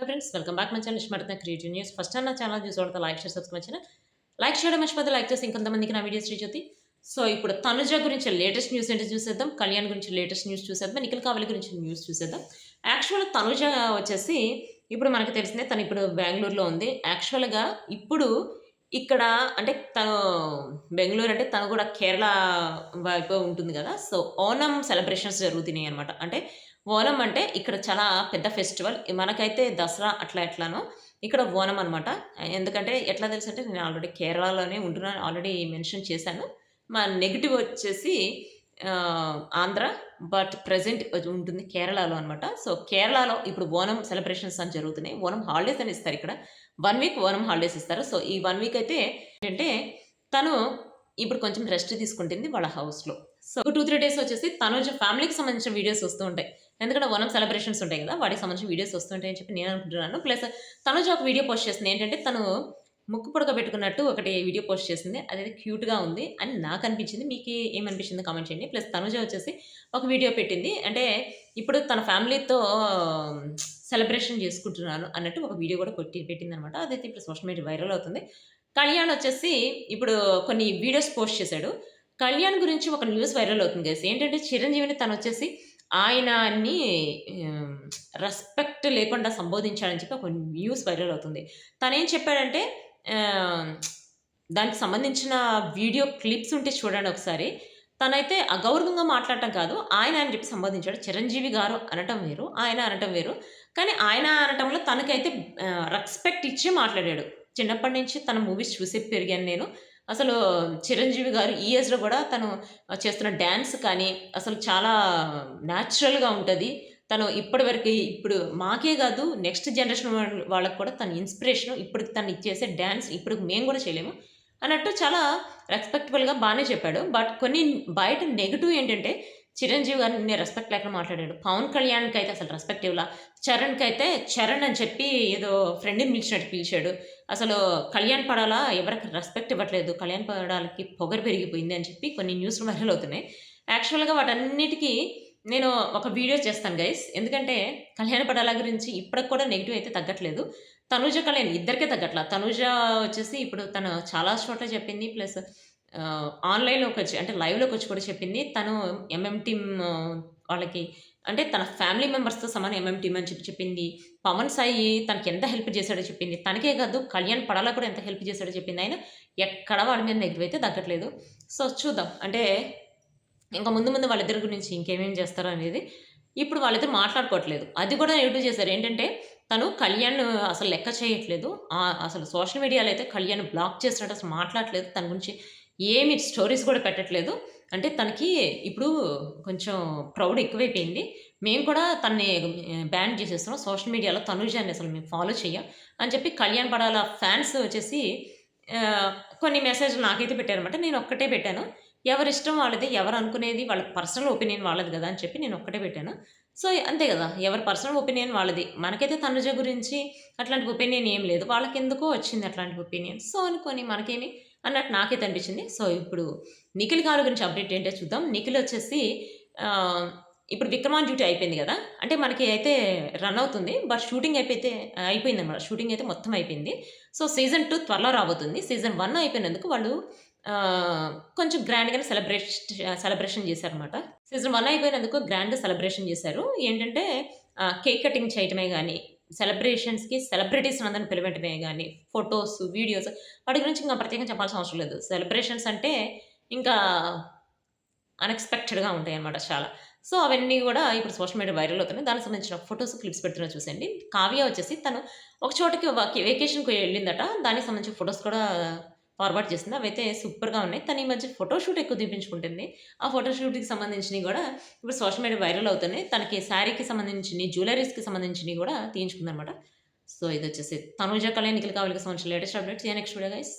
Hi friends, welcome back my channel Nishmartha creative news. First time నా channel చూసేవాళ్ళతో like share subscribe చేయండి. Like చేయడం మర్చిపోతే లైక్ చేసి ఇంకొంతమందికి నా వీడియోస్ రీచ్ అవుతాయి. సో ఇప్పుడు తనుజ గురించి లేటెస్ట్ న్యూస్ ఏంటో చూసేద్దాం. కళ్యాణ్ గురించి లేటెస్ట్ న్యూస్ చూసేద్దాం. నిఖిల్ కావలి గురించి న్యూస్ చూసేద్దాం. యాక్చువల్‌గా తనుజ వచ్చేసి ఇప్పుడు మనకు తెలిసిందే, తను ఇప్పుడు బెంగుళూరులో ఉంది. యాక్చువల్‌గా ఇప్పుడు ఇక్కడ అంటే తను బెంగుళూరు అంటే తను కూడా కేరళ వైపు ఉంటుంది కదా! సో ఓనం సెలబ్రేషన్స్ జరుగుతున్నాయి అన్నమాట. అంటే ఓనం అంటే ఇక్కడ చాలా పెద్ద ఫెస్టివల్. మనకైతే దసరా అట్లా ఎట్లానో ఇక్కడ ఓనం అనమాట. ఎందుకంటే ఎట్లా తెలుసంటే నేను ఆల్రెడీ కేరళలోనే ఉంటున్నాను. ఆల్రెడీ మెన్షన్ చేశాను. మా నెగెటివ్ వచ్చేసి ఆంధ్ర, బట్ ప్రెజెంట్ ఉంటుంది కేరళలో అనమాట. సో కేరళలో ఇప్పుడు ఓనం సెలబ్రేషన్స్ అని జరుగుతున్నాయి. ఓనం హాలిడేస్ అని ఇస్తారు ఇక్కడ. 1 వీక్ ఓనం హాలిడేస్ ఇస్తారు. సో ఈ 1 వీక్ అయితే ఏంటంటే తను ఇప్పుడు కొంచెం రెస్ట్ తీసుకుంటుంది వాళ్ళ హౌస్‌లో. సో 2, 3 డేస్ వచ్చేసి తనుజ ఫ్యామిలీకి సంబంధించిన వీడియోస్ వస్తూ ఉంటాయి. ఎందుకంటే ఓనం సెలబ్రేషన్స్ ఉంటాయి కదా! వాటికి సంబంధించిన వీడియోస్ వస్తుంటాయని చెప్పి నేను అనుకుంటున్నాను. ప్లస్ తనుజ ఒక వీడియో పోస్ట్ చేసింది. ఏంటంటే తను ముక్కు పుడక పెట్టుకున్నట్టు ఒకటి వీడియో పోస్ట్ చేసింది. అదైతే క్యూట్‌గా ఉంది అని నాకనిపించింది. మీకు ఏమనిపించిందో కామెంట్ చేయండి. ప్లస్ తనుజ వచ్చేసి ఒక వీడియో పెట్టింది. అంటే ఇప్పుడు తన ఫ్యామిలీతో సెలబ్రేషన్ చేసుకుంటున్నాను అన్నట్టు ఒక వీడియో కూడా పెట్టిందనమాట. అదైతే ఇప్పుడు సోషల్ మీడియా వైరల్ అవుతుంది. కళ్యాణ్ వచ్చేసి ఇప్పుడు కొన్ని వీడియోస్ పోస్ట్ చేశాడు. కళ్యాణ్ గురించి ఒక న్యూస్ వైరల్ అవుతుంది గైస్. ఏంటంటే చిరంజీవిని తనొచ్చేసి ఆయనని ఆహ్, రెస్పెక్ట్ లేకుండా సంబోధించాడని చెప్పి ఒక న్యూస్ వైరల్ అవుతుంది. తనేం చెప్పాడంటే ఆహ్, దానికి సంబంధించిన వీడియో క్లిప్స్ ఉంటే చూడండి ఒకసారి. తనైతే అగౌరవంగా మాట్లాడటం కాదు. ఆయన అని చెప్పి సంబోధించాడు. చిరంజీవి గారు అనటం వేరు. ఆయన అనటం వేరు. కానీ ఆయన అనటంలో తనకైతే రెస్పెక్ట్ ఇచ్చి మాట్లాడాడు. చిన్నప్పటి నుంచి తన మూవీస్ చూసి పెరిగాను నేను. అసలు చిరంజీవి గారు ఈ ఏజ్‌లో గూడా తను చేస్తున్న డాన్స్ కానీ, అసలు చాలా న్యాచురల్‌గా ఉంటది. తను ఇప్పటివరకి ఇప్పుడు మాకే గాదు, నెక్స్ట్ జనరేషన్ వాళ్ళకి కూడా తను ఇన్‌స్పిరేషను. ఇప్పటికి తను చేసే డాన్స్ ఇప్పటికి మేము గూడా చేయలేము అన్నట్టు చాలా రెస్పెక్టబుల్‌గా బానే చెప్పాడు. బట్ కొన్ని బయట నెగెటివ్ ఏంటంటే, చిరంజీవి గారిని రెస్పెక్ట్ లేకుండా మాట్లాడాడు. పవన్ కళ్యాణ్‌కైతే అసలు రెస్పెక్ట్ ఇవ్వలా. చరణ్‌కైతే చరణ్ అని చెప్పి ఏదో ఫ్రెండ్‌ని పిలిచినట్టు పిలిచాడు. అసలు కళ్యాణ్ పడాలా ఎవరికి రెస్పెక్ట్ ఇవ్వట్లేదు. కళ్యాణ్ పడాలకి పొగరు పెరిగిపోయింది అని చెప్పి కొన్ని న్యూస్‌లు వైరల్ అవుతున్నాయి. యాక్చువల్‌గా వాటన్నిటికి నేను ఒక వీడియో చేస్తాను గైస్. ఎందుకంటే కళ్యాణ్ పడాల గురించి ఇప్పటికి కూడా నెగెటివ్ అయితే తగ్గట్లేదు. తనూజ, కళ్యాణ్ ఇద్దరికే తగ్గట్ల. తనూజ వచ్చేసి ఇప్పుడు తను చాలా చోట్ల చెప్పింది. ప్లస్ ఆన్‌లైన్‌లోకొచ్చి అంటే లైవ్‌లోకొచ్చి కూడా చెప్పింది. తను ఎంఎం టీమ్ వాళ్ళకి అంటే తన ఫ్యామిలీ మెంబర్స్‌తో సమానం ఎంఎం టీమ్ అని చెప్పి చెప్పింది. పవన్ సాయి తనకెంత హెల్ప్ చేశాడో చెప్పింది. తనకే కాదు కళ్యాణ్ పడాల కూడా ఎంత హెల్ప్ చేశాడో చెప్పింది. అయినా ఎక్కడ వాళ్ళ మీద నెగెటివ్ అయితే తగ్గట్లేదు. సో చూద్దాం. అంటే ఇంకా ముందు ముందు వాళ్ళిద్దరి గురించి ఇంకేమేం చేస్తారో అనేది. ఇప్పుడు వాళ్ళిద్దరు మాట్లాడుకోవట్లేదు. అది కూడా నెగెటివ్ చేశారు. ఏంటంటే తను కళ్యాణ్ అసలు లెక్క చేయట్లేదు. అసలు సోషల్ మీడియాలో అయితే కళ్యాణ్ బ్లాక్ చేసినట్టు అసలు మాట్లాడట్లేదు. తన గురించి ఏమి స్టోరీస్ కూడా పెట్టట్లేదు. అంటే తనకి ఇప్పుడు కొంచెం క్రౌడ్ ఎక్కువైపోయింది. మేము కూడా తనని బ్యాన్ చేసేస్తున్నాం. సోషల్ మీడియాలో తనూజని అసలు మేము ఫాలో చెయ్యం అని చెప్పి కళ్యాణ్ పడాల ఫ్యాన్స్ వచ్చేసి కొన్ని మెసేజ్‌లు నాకైతే పెట్టారన్నమాట. నేను ఒక్కటే పెట్టాను. ఎవరిష్టం వాళ్ళది. ఎవరు అనుకునేది వాళ్ళ పర్సనల్ ఒపీనియన్ వాళ్ళది గదా! అని చెప్పి నేను ఒక్కటే పెట్టాను. సో, అంతే గదా! ఎవరి పర్సనల్ ఒపీనియన్ వాళ్ళది. మనకైతే తనుజ గురించి అట్లాంటి ఒపీనియన్ ఏం లేదు. వాళ్ళకెందుకో వచ్చింది అట్లాంటి ఒపీనియన్. సో, అనుకోని మనకేమి అన్నట్టు నాకైతే అనిపించింది. సో, ఇప్పుడు నిఖిల్ గారి గురించి అప్డేట్ ఏంటో చూద్దాం. నిఖిల్ వచ్చేసి ఆహ్, ఇప్పుడు 'విక్రమాన్' డ్యూటీ అయిపోయింది గదా! అంటే మనకి అయితే రన్ అవుతుంది. బట్ షూటింగ్ అయిపోయిందనమాట. షూటింగ్ అయితే మొత్తం అయిపోయింది. సో, సీజన్ 2 త్వరలో రాబోతుంది. సీజన్ 1 అయిపోయినందుకు వాళ్ళు కొంచెం గ్రాండ్‌గానే సెలబ్రేషన్ చేశారనమాట. సీజన్ 1 అయిపోయినందుకు గ్రాండ్‌గా సెలబ్రేషన్ చేశారు. ఏంటంటే కేక్ కటింగ్ చేయటమే గాని, సెలబ్రేషన్స్‌కి సెలబ్రిటీస్‌ని అందరిని పిలవటమే గాని, ఫోటోస్, వీడియోస్ వాటి గురించి ఇంకా ప్రత్యేకంగా చెప్పాల్సిన అవసరం లేదు. సెలబ్రేషన్స్ అంటే ఇంకా అన్‌ఎక్స్‌పెక్టెడ్‌గా ఉంటాయన్నమాట చాలా. సో, అవన్నీ గూడా ఇప్పుడు సోషల్ మీడియా వైరల్ అవుతున్నాయి. దానికి సంబంధించిన ఫోటోస్, క్లిప్స్ పెడుతున్నా చూసేయండి. కావ్య వచ్చేసి తను ఒక చోటకి వెకేషన్‌కి వెళ్ళిందట. దానికి సంబంధించిన ఫోటోస్ కూడా ఫార్వర్డ్ చేసింది. అవైతే సూపర్‌గా ఉన్నాయి. తను ఈ మధ్య ఫోటో షూట్ ఎక్కువ తీపించుకుంటుంది. ఆ ఫోటో షూట్‌కి సంబంధించినయి గూడా ఇప్పుడు సోషల్ మీడియా వైరల్ అవుతున్నాయి. తనకి శారీకి సంబంధించినయి, జ్యువెల్లరీస్‌కి సంబంధించినయి గూడా తీయించుకుందనమాట. సో, ఇదొచ్చేసి తనూజ, కళ్యాణ్, నిఖిల్ కావలికి సంబంధించిన latest updates. See you next video guys.